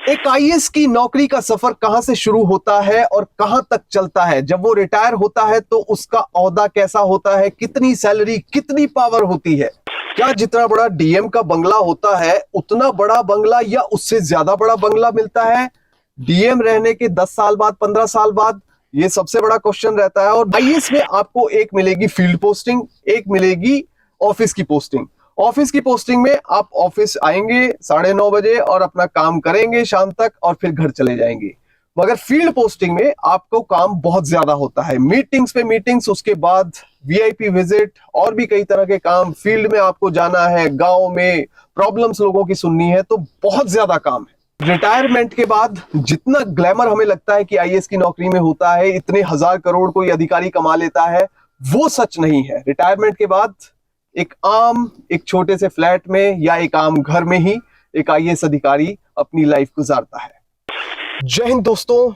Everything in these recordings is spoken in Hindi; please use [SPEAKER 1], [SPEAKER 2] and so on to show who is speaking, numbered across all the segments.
[SPEAKER 1] एक आईएएस की नौकरी का सफर कहां से शुरू होता है और कहां तक चलता है? जब वो रिटायर होता है तो उसका ओहदा कैसा होता है? कितनी सैलरी, कितनी पावर होती है? क्या जितना बड़ा डीएम का बंगला होता है उतना बड़ा बंगला या उससे ज्यादा बड़ा बंगला मिलता है डीएम रहने के 10 साल बाद, 15 साल बाद? ये सबसे बड़ा क्वेश्चन रहता है। और आईएएस में आपको एक मिलेगी फील्ड पोस्टिंग, एक मिलेगी ऑफिस की पोस्टिंग। ऑफिस की पोस्टिंग में आप ऑफिस आएंगे 9:30 बजे और अपना काम करेंगे शाम तक और फिर घर चले जाएंगे। मगर फील्ड पोस्टिंग में आपको काम बहुत ज्यादा होता है, मीटिंग्स पे मीटिंग्स, उसके बाद वीआईपी विजिट और भी कई तरह के काम। फील्ड में आपको जाना है, गांव में प्रॉब्लम्स लोगों की सुननी है, तो बहुत ज्यादा काम है। रिटायरमेंट के बाद जितना ग्लैमर हमें लगता है कि आईएएस की नौकरी में होता है, इतने हजार करोड़ कोई अधिकारी कमा लेता है, वो सच नहीं है। रिटायरमेंट के बाद एक छोटे से फ्लैट में या एक आम घर में ही एक आईएएस अधिकारी अपनी लाइफ गुजारता है। जय हिंद दोस्तों,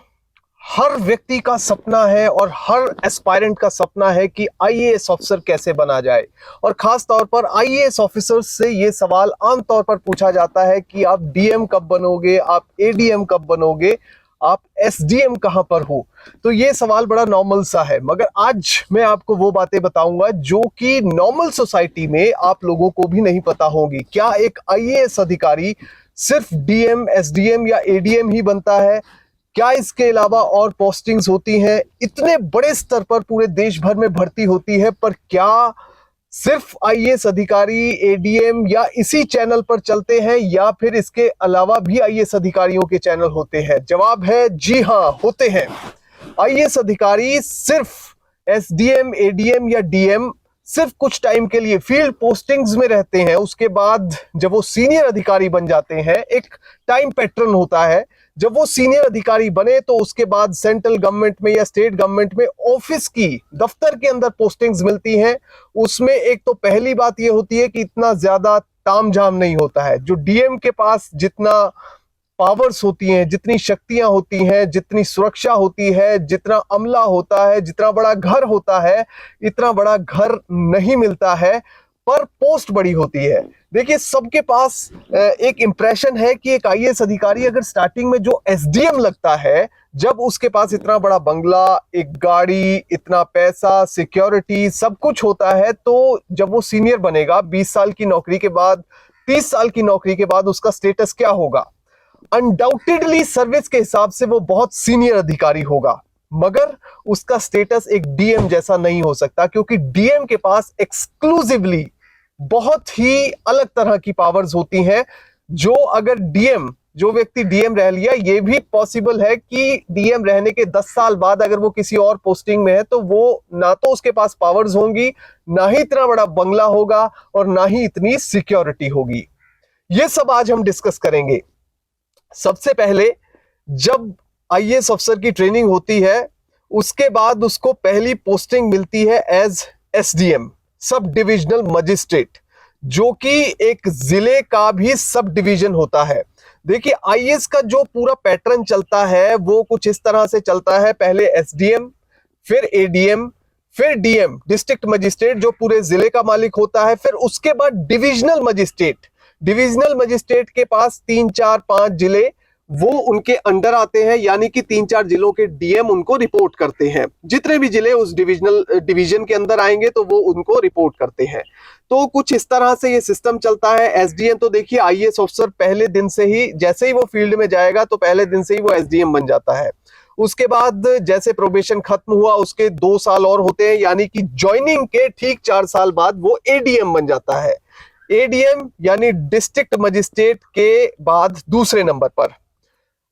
[SPEAKER 1] हर व्यक्ति का सपना है और हर एस्पायरेंट का सपना है कि आईएएस ऑफिसर कैसे बना जाए। और खास तौर पर आईएएस ऑफिसर से ये सवाल आमतौर पर पूछा जाता है कि आप डीएम कब बनोगे, आप एडीएम कब बनोगे, आप एसडीएम कहां पर हो। तो ये सवाल बड़ा नॉर्मल सा है, मगर आज मैं आपको वो बातें बताऊंगा जो कि नॉर्मल सोसाइटी में आप लोगों को भी नहीं पता होगी। क्या एक आईएएस अधिकारी सिर्फ डीएम, एसडीएम या एडीएम ही बनता है? क्या इसके अलावा और पोस्टिंग्स होती हैं? इतने बड़े स्तर पर पूरे देश भर में भर्ती होती है, पर क्या सिर्फ आईएएस अधिकारी एडीएम या इसी चैनल पर चलते हैं या फिर इसके अलावा भी आईएएस अधिकारियों के चैनल होते हैं? जवाब है जी हाँ, होते हैं। आईएएस अधिकारी सिर्फ एसडीएम, एडीएम या डीएम सिर्फ कुछ टाइम के लिए फील्ड पोस्टिंग्स में रहते हैं। उसके बाद जब वो सीनियर अधिकारी बन जाते हैं, एक टाइम पैटर्न होता है। जब वो सीनियर अधिकारी बने तो उसके बाद सेंट्रल गवर्नमेंट में या स्टेट गवर्नमेंट में ऑफिस की, दफ्तर के अंदर पोस्टिंग्स मिलती हैं। उसमें एक तो पहली बात ये होती है कि इतना ज्यादा तामझाम नहीं होता है। जो डीएम के पास जितना पावर्स होती हैं, जितनी शक्तियां होती हैं, जितनी सुरक्षा होती है, जितना अमला होता है, जितना बड़ा घर होता है, इतना बड़ा घर नहीं मिलता है, पर पोस्ट बड़ी होती है। देखिए, सबके पास एक इंप्रेशन है कि एक आईएएस अधिकारी अगर स्टार्टिंग में जो एसडीएम लगता है, जब उसके पास इतना बड़ा बंगला, एक गाड़ी, इतना पैसा, सिक्योरिटी, सब कुछ होता है, तो जब वो सीनियर बनेगा 20 साल की नौकरी के बाद, 30 साल की नौकरी के बाद उसका स्टेटस क्या होगा? अनडाउटेडली सर्विस के हिसाब से वो बहुत सीनियर अधिकारी होगा, मगर उसका स्टेटस एक डीएम जैसा नहीं हो सकता, क्योंकि डीएम के पास एक्सक्लूसिवली बहुत ही अलग तरह की पावर्स होती हैं। जो व्यक्ति डीएम रह लिया, ये भी पॉसिबल है कि डीएम रहने के 10 साल बाद अगर वो किसी और पोस्टिंग में है तो वो ना तो उसके पास पावर्स होंगी, ना ही इतना बड़ा बंगला होगा और ना ही इतनी सिक्योरिटी होगी। ये सब आज हम डिस्कस करेंगे। सबसे पहले, जब आईएएस अफसर की ट्रेनिंग होती है, उसके बाद उसको पहली पोस्टिंग मिलती है as SDM, sub divisional magistrate, जो कि एक जिले का भी सब डिवीजन होता है। देखिए, आईएएस का जो पूरा पैटर्न चलता है वो कुछ इस तरह से चलता है। पहले एसडीएम, फिर एडीएम, फिर डीएम, डिस्ट्रिक्ट मजिस्ट्रेट, जो पूरे जिले का मालिक होता है। फिर उसके बाद डिविजनल मजिस्ट्रेट। डिविजनल मजिस्ट्रेट के पास 3, 4, 5 जिले वो उनके अंडर आते हैं, यानी कि 3-4 जिलों के डीएम उनको रिपोर्ट करते हैं। जितने भी जिले उस डिवीजन के अंदर आएंगे तो वो उनको रिपोर्ट करते हैं। तो कुछ इस तरह से ये सिस्टम चलता है। एसडीएम तो देखिए, आईएएस ऑफिसर पहले दिन से ही, जैसे ही वो फील्ड में जाएगा तो पहले दिन से ही वो एसडीएम बन जाता है। उसके बाद जैसे प्रोबेशन खत्म हुआ, उसके 2 साल और होते हैं, यानी कि ज्वाइनिंग के ठीक 4 साल बाद वो एडीएम बन जाता है। एडीएम यानी डिस्ट्रिक्ट मजिस्ट्रेट के बाद दूसरे नंबर पर।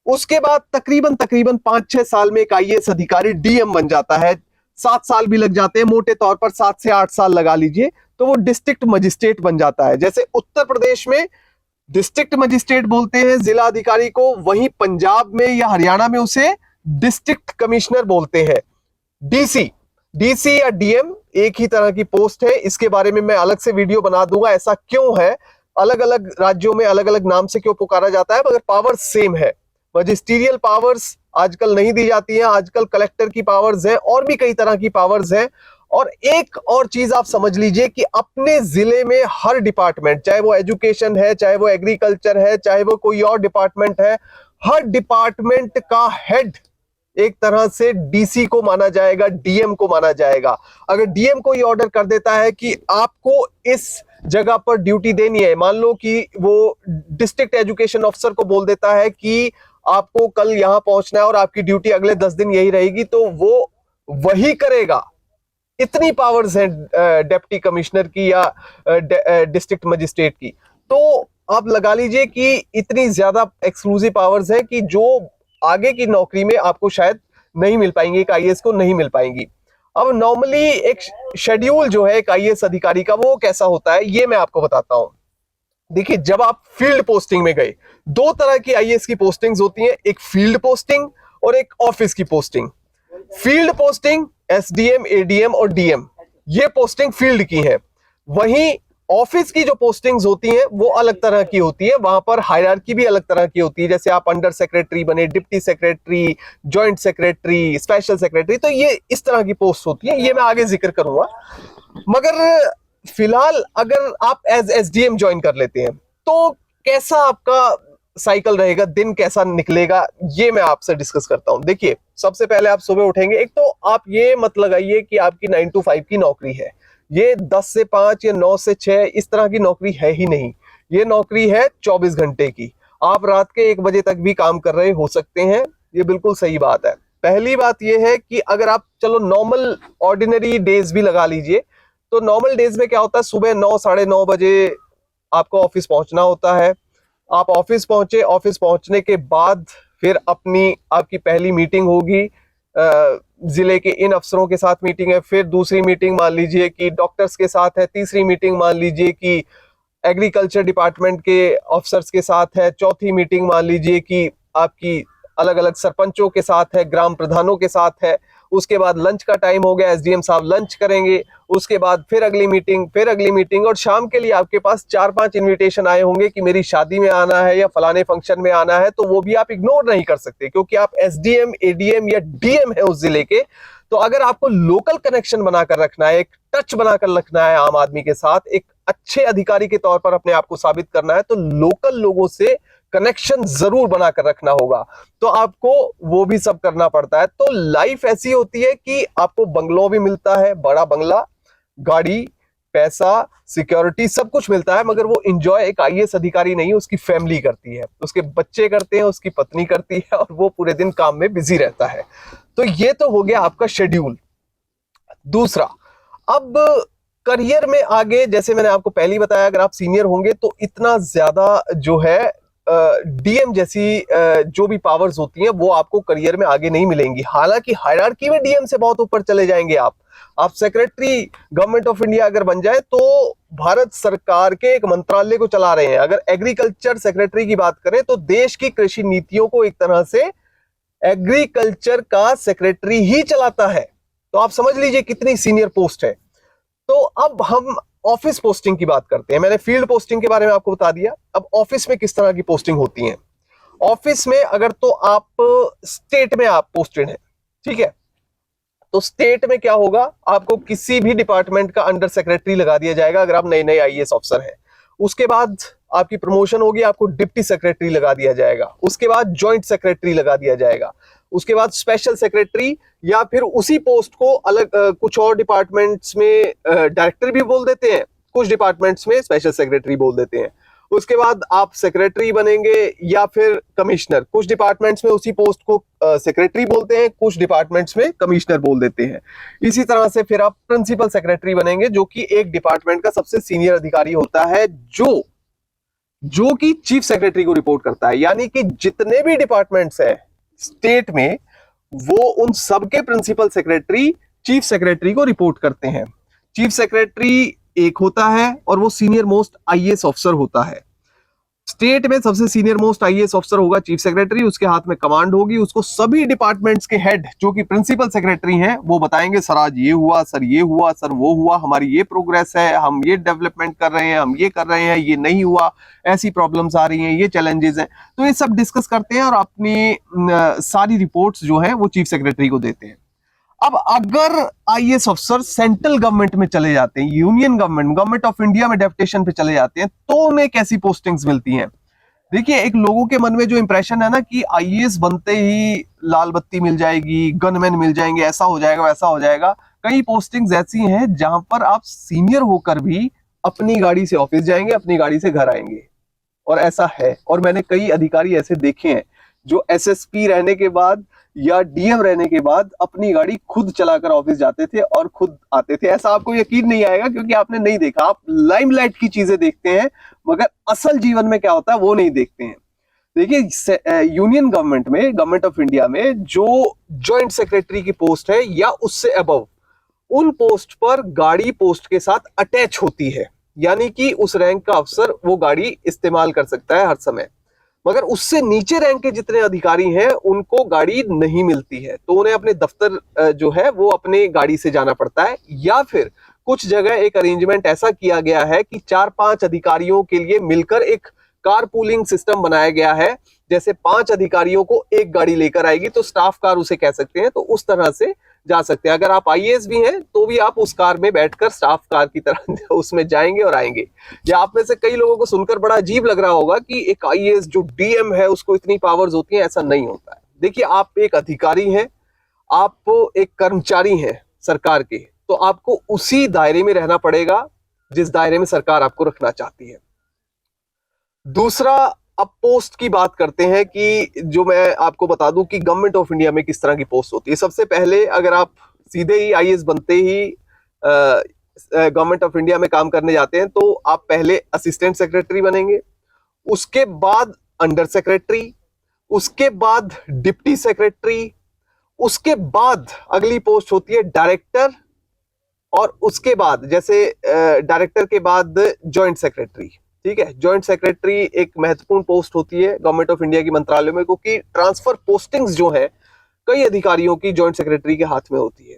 [SPEAKER 1] उसके बाद तकरीबन 5-6 साल में एक आईएएस अधिकारी डीएम बन जाता है। 7 साल भी लग जाते हैं, मोटे तौर पर 7 से 8 साल लगा लीजिए, तो वो डिस्ट्रिक्ट मजिस्ट्रेट बन जाता है। जैसे उत्तर प्रदेश में डिस्ट्रिक्ट मजिस्ट्रेट बोलते हैं जिला अधिकारी को, वहीं पंजाब में या हरियाणा में उसे डिस्ट्रिक्ट कमिश्नर बोलते हैं। डीसी या डीएम एक ही तरह की पोस्ट है। इसके बारे में मैं अलग से वीडियो बना दूंगा, ऐसा क्यों है, अलग अलग राज्यों में अलग अलग नाम से क्यों पुकारा जाता है, मगर पावर सेम है। मजिस्ट्रियल पावर्स आजकल नहीं दी जाती हैं, आजकल कलेक्टर की पावर्स है और भी कई तरह की पावर्स है। और एक और चीज आप समझ लीजिए कि अपने जिले में हर डिपार्टमेंट, चाहे वो एजुकेशन है, चाहे वो एग्रीकल्चर है, चाहे वो कोई और डिपार्टमेंट है, हर डिपार्टमेंट का हेड एक तरह से डीसी को माना जाएगा, डीएम को माना जाएगा। अगर डीएम को ये ऑर्डर कर देता है कि आपको इस जगह पर ड्यूटी देनी है, मान लो कि वो डिस्ट्रिक्ट एजुकेशन ऑफिसर को बोल देता है कि आपको कल यहां पहुंचना है और आपकी ड्यूटी अगले 10 दिन यही रहेगी, तो वो वही करेगा। इतनी पावर्स हैं डिप्टी कमिश्नर की या डिस्ट्रिक्ट मजिस्ट्रेट की। तो आप लगा लीजिए कि इतनी ज्यादा एक्सक्लूसिव पावर्स हैं कि जो आगे की नौकरी में आपको शायद नहीं मिल पाएंगी, एक आईएएस को नहीं मिल पाएंगी। अब नॉर्मली एक शेड्यूल जो है एक आईएएस अधिकारी का वो कैसा होता है, ये मैं आपको बताता हूं। देखिए, जब आप फील्ड पोस्टिंग में गए, दो तरह की आईएएस की पोस्टिंग्स होती हैं, एक फील्ड पोस्टिंग और एक ऑफिस की posting. Field posting SDM, ADM और डीएम, ये पोस्टिंग फील्ड की है। वहीं ऑफिस की जो पोस्टिंग्स होती हैं वो अलग तरह की होती है, वहां पर हायरार्की भी अलग तरह की होती है। जैसे आप अंडर सेक्रेटरी बने, deputy secretary, joint secretary, special secretary, तो ये इस तरह की पोस्ट होती है, ये मैं आगे जिक्र करूंगा। मगर फिलहाल अगर आप एज एसडीएम ज्वाइन कर लेते हैं तो कैसा आपका साइकिल रहेगा, दिन कैसा निकलेगा, ये मैं आपसे डिस्कस करता हूं। देखिए, सबसे पहले आप सुबह उठेंगे, एक तो आप ये मत लगाइए कि आपकी 9 to 5 की नौकरी है, ये 10 से 5 या 9 से 6 इस तरह की नौकरी है ही नहीं। ये नौकरी है 24 घंटे की। आप रात के 1 बजे तक भी काम कर रहे हो सकते हैं, ये बिल्कुल सही बात है। पहली बात ये है कि अगर आप चलो नॉर्मल ऑर्डिनरी डेज भी लगा लीजिए, तो नॉर्मल डेज में क्या होता है, सुबह 9 साढ़े 9 बजे आपको ऑफिस पहुंचना होता है। आप ऑफिस पहुंचे, ऑफिस पहुंचने के बाद फिर आपकी पहली मीटिंग होगी, जिले के इन अफसरों के साथ मीटिंग है, फिर दूसरी मीटिंग मान लीजिए कि डॉक्टर्स के साथ है, तीसरी मीटिंग मान लीजिए कि एग्रीकल्चर डिपार्टमेंट के ऑफिसर्स के साथ है, चौथी मीटिंग मान लीजिए कि आपकी अलग अलग सरपंचों के साथ है, ग्राम प्रधानों के साथ है। उसके बाद लंच का टाइम हो गया, एसडीएम साहब लंच करेंगे, उसके बाद फिर अगली मीटिंग, फिर अगली मीटिंग, और शाम के लिए आपके पास 4-5 इनविटेशन आए होंगे कि मेरी शादी में आना है या फलाने फंक्शन में आना है, तो वो भी आप इग्नोर नहीं कर सकते क्योंकि आप एसडीएम, एडीएम या डीएम है उस जिले के। तो अगर आपको लोकल कनेक्शन बनाकर रखना है, एक टच बनाकर रखना है आम आदमी के साथ, एक अच्छे अधिकारी के तौर पर अपने आप को साबित करना है, तो लोकल लोगों से कनेक्शन जरूर बनाकर रखना होगा। तो आपको वो भी सब करना पड़ता है। तो लाइफ ऐसी होती है कि आपको बंगलो भी मिलता है, बड़ा बंगला, गाड़ी, पैसा, सिक्योरिटी, सब कुछ मिलता है, मगर वो एंजॉय एक आईएएस अधिकारी नहीं, उसकी फैमिली करती है, उसके बच्चे करते हैं, उसकी पत्नी करती है, और वो पूरे दिन काम में बिजी रहता है। तो ये तो हो गया आपका शेड्यूल। दूसरा, अब करियर में आगे, जैसे मैंने आपको पहले ही बताया, अगर आप सीनियर होंगे तो इतना ज्यादा जो है डीएम जैसी जो भी पावर्स होती हैं वो आपको करियर में आगे नहीं मिलेंगी। हालांकि हायरार्की में डीएम से बहुत ऊपर चले जाएंगे आप सेक्रेटरी गवर्नमेंट ऑफ इंडिया अगर बन जाए तो भारत सरकार के एक मंत्रालय को चला रहे हैं। अगर एग्रीकल्चर सेक्रेटरी की बात करें तो देश की कृषि नीतियों को एक तरह से एग्रीकल्चर का सेक्रेटरी ही चलाता है। तो आप समझ लीजिए कितनी सीनियर पोस्ट है। तो अब हम ऑफिस पोस्टिंग की बात करते हैं। मैंने फील्ड पोस्टिंग के बारे में आपको बता दिया। अब ऑफिस में किस तरह की पोस्टिंग होती है। ऑफिस में अगर तो आप स्टेट में आप पोस्टेड हैं, ठीक है, तो स्टेट में क्या होगा, आपको किसी भी डिपार्टमेंट का अंडर सेक्रेटरी लगा दिया जाएगा अगर आप नए नए आईएएस ऑफिसर हैं। उसके बाद आपकी प्रमोशन होगी, आपको डिप्टी सेक्रेटरी लगा दिया जाएगा। उसके बाद जॉइंट सेक्रेटरी लगा दिया जाएगा। उसके बाद स्पेशल सेक्रेटरी, या फिर उसी पोस्ट को अलग कुछ और डिपार्टमेंट्स में डायरेक्टर भी बोल देते हैं, कुछ डिपार्टमेंट्स में स्पेशल सेक्रेटरी बोल देते हैं। उसके बाद आप सेक्रेटरी बनेंगे या फिर कमिश्नर। कुछ डिपार्टमेंट्स में उसी पोस्ट को सेक्रेटरी बोलते हैं, कुछ डिपार्टमेंट्स में कमिश्नर बोल देते हैं। इसी तरह से फिर आप प्रिंसिपल सेक्रेटरी बनेंगे, जो कि एक डिपार्टमेंट का सबसे सीनियर अधिकारी होता है, जो कि चीफ सेक्रेटरी को रिपोर्ट करता है। यानी कि जितने भी डिपार्टमेंट्स हैं स्टेट में, वो उन सबके प्रिंसिपल सेक्रेटरी चीफ सेक्रेटरी को रिपोर्ट करते हैं। चीफ सेक्रेटरी एक होता है और वो सीनियर मोस्ट आईएएस ऑफिसर होता है। स्टेट में सबसे सीनियर मोस्ट आईएएस ऑफिसर होगा चीफ सेक्रेटरी, उसके हाथ में कमांड होगी। उसको सभी डिपार्टमेंट्स के हेड जो कि प्रिंसिपल सेक्रेटरी हैं वो बताएंगे, सर आज ये हुआ, सर ये हुआ, सर वो हुआ, हमारी ये प्रोग्रेस है, हम ये डेवलपमेंट कर रहे हैं, हम ये कर रहे हैं, ये नहीं हुआ, ऐसी प्रॉब्लम्स आ रही हैं, ये चैलेंजेस हैं। तो ये सब डिस्कस करते हैं और अपनी सारी रिपोर्ट्स जो है वो चीफ सेक्रेटरी को देते हैं। अब अगर आईएएस अफसर सेंट्रल गवर्नमेंट में चले जाते हैं, यूनियन गवर्नमेंट ऑफ इंडिया में डेपुटेशन पे चले जाते हैं, तो उन्हें कैसी पोस्टिंग्स मिलती हैं। देखिए, एक लोगों के मन में जो इंप्रेशन है ना कि आईएएस बनते ही लाल बत्ती मिल जाएगी, गनमैन मिल जाएंगे, ऐसा हो जाएगा वैसा हो जाएगा। कई पोस्टिंग्स ऐसी हैं जहां पर आप सीनियर होकर भी अपनी गाड़ी से ऑफिस जाएंगे, अपनी गाड़ी से घर आएंगे, और ऐसा है। और मैंने कई अधिकारी ऐसे देखे हैं जो एसएसपी रहने के बाद या डीएम रहने के बाद अपनी गाड़ी खुद चलाकर ऑफिस जाते थे और खुद आते थे। ऐसा आपको यकीन नहीं आएगा क्योंकि आपने नहीं देखा, आप लाइमलाइट की चीजें देखते हैं मगर असल जीवन में क्या होता है वो नहीं देखते हैं। देखिए, यूनियन गवर्नमेंट में, गवर्नमेंट ऑफ इंडिया में जो जॉइंट सेक्रेटरी की पोस्ट है या उससे अबव, उन पोस्ट पर गाड़ी पोस्ट के साथ अटैच होती है, यानी कि उस रैंक का अफसर वो गाड़ी इस्तेमाल कर सकता है हर समय। मगर उससे नीचे रैंक के जितने अधिकारी हैं उनको गाड़ी नहीं मिलती है, तो उन्हें अपने दफ्तर जो है वो अपने गाड़ी से जाना पड़ता है, या फिर कुछ जगह एक अरेंजमेंट ऐसा किया गया है कि 4-5 अधिकारियों के लिए मिलकर एक कार पूलिंग सिस्टम बनाया गया है। जैसे 5 अधिकारियों को एक गाड़ी लेकर आएगी तो स्टाफ कार उसे कह सकते हैं, तो उस तरह से जा सकते हैं। अगर आप आईएएस भी हैं तो भी आप उस कार में बैठकर स्टाफ कार की तरह उसमें जाएंगे और आएंगे। या आप में से कई लोगों को सुनकर बड़ा अजीब लग रहा होगा कि एक आईएएस जो डीएम है उसको इतनी पावर्स होती हैं, ऐसा नहीं होता है। देखिए, आप एक अधिकारी हैं, आप एक कर्मचारी हैं सरकार के, तो आपको उसी दायरे में रहना पड़ेगा जिस दायरे में सरकार आपको रखना चाहती है। दूसरा, अब पोस्ट की बात करते हैं कि जो मैं आपको बता दूं कि गवर्नमेंट ऑफ इंडिया में किस तरह की पोस्ट होती है। सबसे पहले अगर आप सीधे ही आईएएस बनते ही गवर्नमेंट ऑफ इंडिया में काम करने जाते हैं तो आप पहले असिस्टेंट सेक्रेटरी बनेंगे, उसके बाद अंडर सेक्रेटरी, उसके बाद डिप्टी सेक्रेटरी, उसके बाद अगली पोस्ट होती है डायरेक्टर, और उसके बाद जैसे डायरेक्टर के बाद जॉइंट सेक्रेटरी। ठीक है, जॉइंट सेक्रेटरी एक महत्वपूर्ण पोस्ट होती है गवर्नमेंट ऑफ इंडिया की मंत्रालय में, क्योंकि ट्रांसफर पोस्टिंग्स जो है कई अधिकारियों की जॉइंट सेक्रेटरी के हाथ में होती है।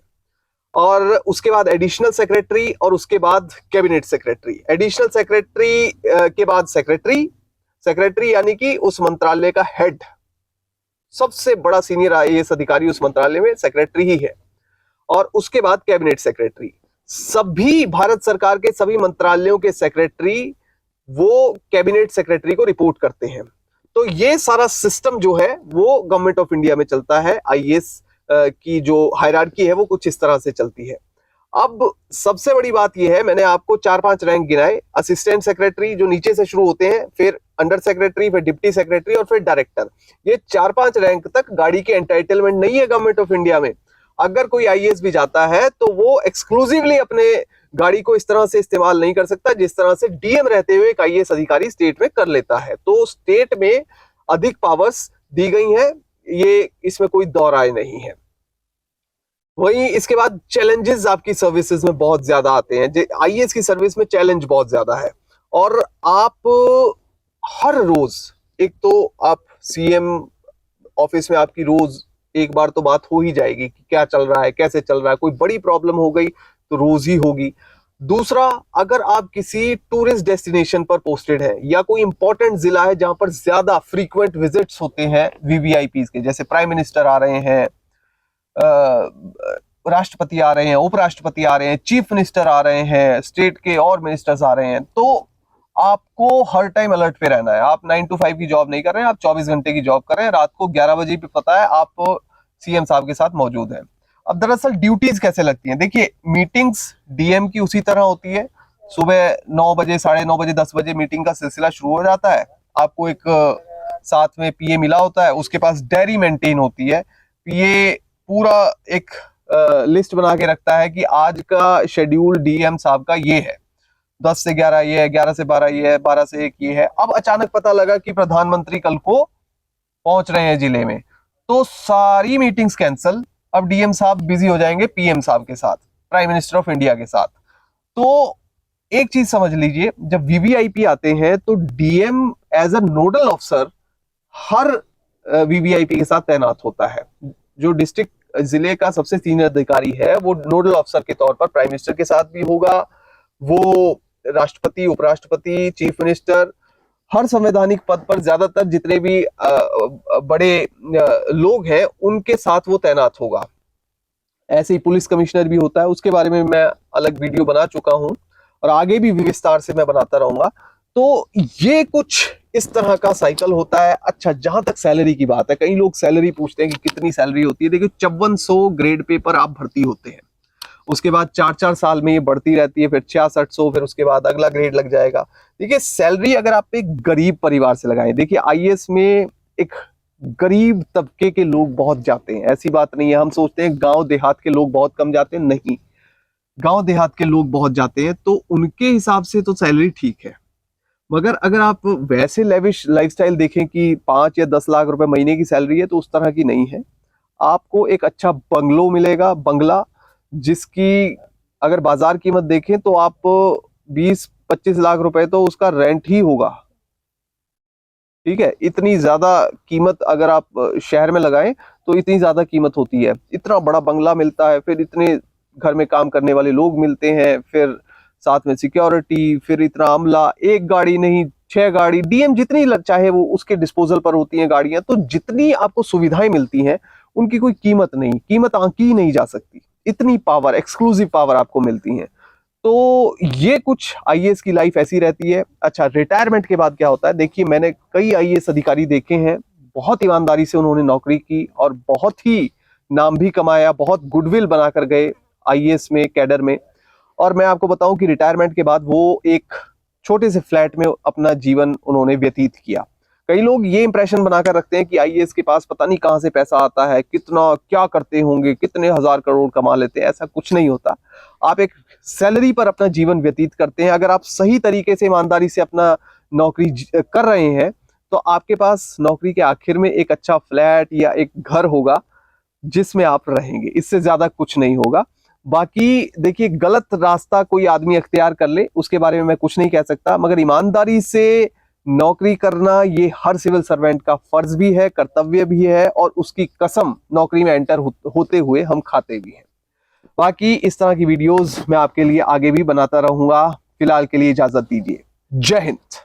[SPEAKER 1] और उसके बाद एडिशनल सेक्रेटरी, और उसके बाद कैबिनेट सेक्रेटरी। एडिशनल सेक्रेटरी के बाद सेक्रेटरी, सेक्रेटरी यानी कि उस मंत्रालय का हेड, सबसे बड़ा सीनियर आईएएस अधिकारी उस मंत्रालय में सेक्रेटरी ही है। और उसके बाद कैबिनेट सेक्रेटरी। सभी भारत सरकार के सभी मंत्रालयों के सेक्रेटरी वो कैबिनेट सेक्रेटरी को रिपोर्ट करते हैं। तो ये सारा सिस्टम जो है वो गवर्नमेंट ऑफ इंडिया में चलता है। आईएएस की जो हायरार्की है वो कुछ इस तरह से चलती है। अब सबसे बड़ी बात यह है, मैंने आपको 4-5 रैंक गिनाए, असिस्टेंट सेक्रेटरी जो नीचे से शुरू होते हैं, फिर अंडर सेक्रेटरी, फिर डिप्टी सेक्रेटरी और फिर डायरेक्टर। ये 4-5 रैंक तक गाड़ी के एंटाइटलमेंट नहीं है गवर्नमेंट ऑफ इंडिया में। अगर कोई आईएएस भी जाता है तो वो एक्सक्लूसिवली अपने गाड़ी को इस तरह से इस्तेमाल नहीं कर सकता जिस तरह से डीएम रहते हुए एक आईएएस अधिकारी स्टेट में कर लेता है। तो स्टेट में अधिक पावर्स दी गई हैं, ये इसमें कोई दो राय नहीं है। वहीं इसके बाद चैलेंजेस आपकी सर्विसेज में बहुत ज्यादा आते हैं। आईएएस की सर्विस में चैलेंज बहुत ज्यादा है, और आप हर रोज, एक तो आप सीएम ऑफिस में आपकी रोज एक बार तो बात हो ही जाएगी कि क्या चल रहा है, कैसे चल रहा है, कोई बड़ी प्रॉब्लम हो गई तो रोज ही होगी। दूसरा, अगर आप किसी टूरिस्ट डेस्टिनेशन पर पोस्टेड है या कोई इंपॉर्टेंट जिला है जहां पर ज्यादा फ्रीक्वेंट विजिट्स होते हैं वीवीआईपीज के, जैसे प्राइम मिनिस्टर आ रहे हैं, राष्ट्रपति आ रहे हैं, उपराष्ट्रपति आ रहे हैं, चीफ मिनिस्टर आ रहे हैं, स्टेट के और मिनिस्टर्स आ रहे हैं, तो आपको हर टाइम अलर्ट पे रहना है। आप 9 to 5 की जॉब नहीं कर रहे हैं, आप 24 घंटे की जॉब कर रहे हैं। रात को 11 बजे भी पता है आप सीएम साहब के साथ मौजूद हैं। अब दरअसल ड्यूटीज कैसे लगती हैं? देखिए, मीटिंग्स डीएम की उसी तरह होती है। सुबह 9 बजे, 9:30 बजे, 10 बजे मीटिंग का सिलसिला शुरू हो जाता है। आपको एक साथ में पीए मिला होता है, उसके पास डायरी मेंटेन होती है। पीए पूरा एक लिस्ट बना के रखता है कि आज का शेड्यूल डीएम साहब का ये है, 10 से 11 ये है, 11 से 12 ये है, 12 से 1 ये है। अब अचानक पता लगा कि प्रधानमंत्री कल को पहुंच रहे हैं जिले में, तो सारी मीटिंग्स कैंसिल। अब डीएम साहब बिजी हो जाएंगे पीएम साहब के साथ, प्राइम मिनिस्टर ऑफ इंडिया के साथ। तो एक चीज समझ लीजिए, जब वीवीआईपी आते हैं तो DM as a nodal officer हर वीवीआईपी के साथ तैनात होता है। जो डिस्ट्रिक्ट जिले का सबसे सीनियर अधिकारी है वो नोडल ऑफिसर के तौर पर प्राइम मिनिस्टर के साथ भी होगा। वो राष्ट्रपति, उपराष्ट्रपति, चीफ मिनिस्टर, हर संवैधानिक पद पर ज्यादातर जितने भी बड़े लोग हैं उनके साथ वो तैनात होगा। ऐसे ही पुलिस कमिश्नर भी होता है, उसके बारे में मैं अलग वीडियो बना चुका हूं और आगे भी विस्तार से मैं बनाता रहूंगा। तो ये कुछ इस तरह का साइकिल होता है। अच्छा, जहां तक सैलरी की बात है, कई लोग सैलरी पूछते हैं कि कितनी सैलरी होती है। देखिए 5400 ग्रेड पे पर आप भर्ती होते हैं, उसके बाद 4-4 साल में ये बढ़ती रहती है, फिर 6600, फिर उसके बाद अगला ग्रेड लग जाएगा। देखिए सैलरी अगर आप एक गरीब परिवार से लगाएं, देखिए आईएएस में एक गरीब तबके के लोग बहुत जाते हैं, ऐसी बात नहीं है। हम सोचते हैं गांव देहात के लोग बहुत कम जाते हैं, नहीं, गांव देहात के लोग बहुत जाते हैं, तो उनके हिसाब से तो सैलरी ठीक है। मगर अगर आप वैसे लेविश लाइफस्टाइल देखें कि 5 या 10 लाख रुपए महीने की सैलरी है, तो उस तरह की नहीं है। आपको एक अच्छा बंगलो मिलेगा, बंगला, जिसकी अगर बाजार कीमत देखें तो आप 20-25 लाख रुपए तो उसका रेंट ही होगा। ठीक है, इतनी ज्यादा कीमत अगर आप शहर में लगाएं तो इतनी ज्यादा कीमत होती है। इतना बड़ा बंगला मिलता है, फिर इतने घर में काम करने वाले लोग मिलते हैं, फिर साथ में सिक्योरिटी, फिर इतना अमला, एक गाड़ी नहीं 6 गाड़ी, डीएम जितनी चाहे वो उसके डिस्पोजल पर होती हैं गाड़ियां। तो जितनी आपको सुविधाएं मिलती हैं उनकी कोई कीमत नहीं, कीमत आंकी ही नहीं जा सकती। इतनी पावर, एक्सक्लूसिव पावर आपको मिलती है। तो ये कुछ आईएएस की लाइफ ऐसी रहती है। अच्छा, रिटायरमेंट के बाद क्या होता है, देखिए मैंने कई आईएएस अधिकारी देखे हैं, बहुत ईमानदारी से उन्होंने नौकरी की और बहुत ही नाम भी कमाया, बहुत गुडविल बनाकर गए आईएएस में, कैडर में। और मैं आपको बताऊं कि रिटायरमेंट के बाद वो एक छोटे से फ्लैट में अपना जीवन उन्होंने व्यतीत किया। कई लोग ये इंप्रेशन बनाकर रखते हैं कि आईएएस के पास पता नहीं कहां से पैसा आता है, कितना क्या करते होंगे, कितने हजार करोड़ कमा लेते हैं। ऐसा कुछ नहीं होता। आप एक सैलरी पर अपना जीवन व्यतीत करते हैं। अगर आप सही तरीके से, ईमानदारी से अपना नौकरी कर रहे हैं तो आपके पास नौकरी के आखिर में एक अच्छा फ्लैट या एक घर होगा जिसमें आप रहेंगे। इससे ज्यादा कुछ नहीं होगा। बाकी देखिए, गलत रास्ता कोई आदमी अख्तियार कर ले उसके बारे में मैं कुछ नहीं कह सकता, मगर ईमानदारी से नौकरी करना ये हर सिविल सर्वेंट का फर्ज भी है, कर्तव्य भी है, और उसकी कसम नौकरी में एंटर होते हुए हम खाते भी हैं। बाकी इस तरह की वीडियोस मैं आपके लिए आगे भी बनाता रहूंगा। फिलहाल के लिए इजाजत दीजिए। जय हिंद।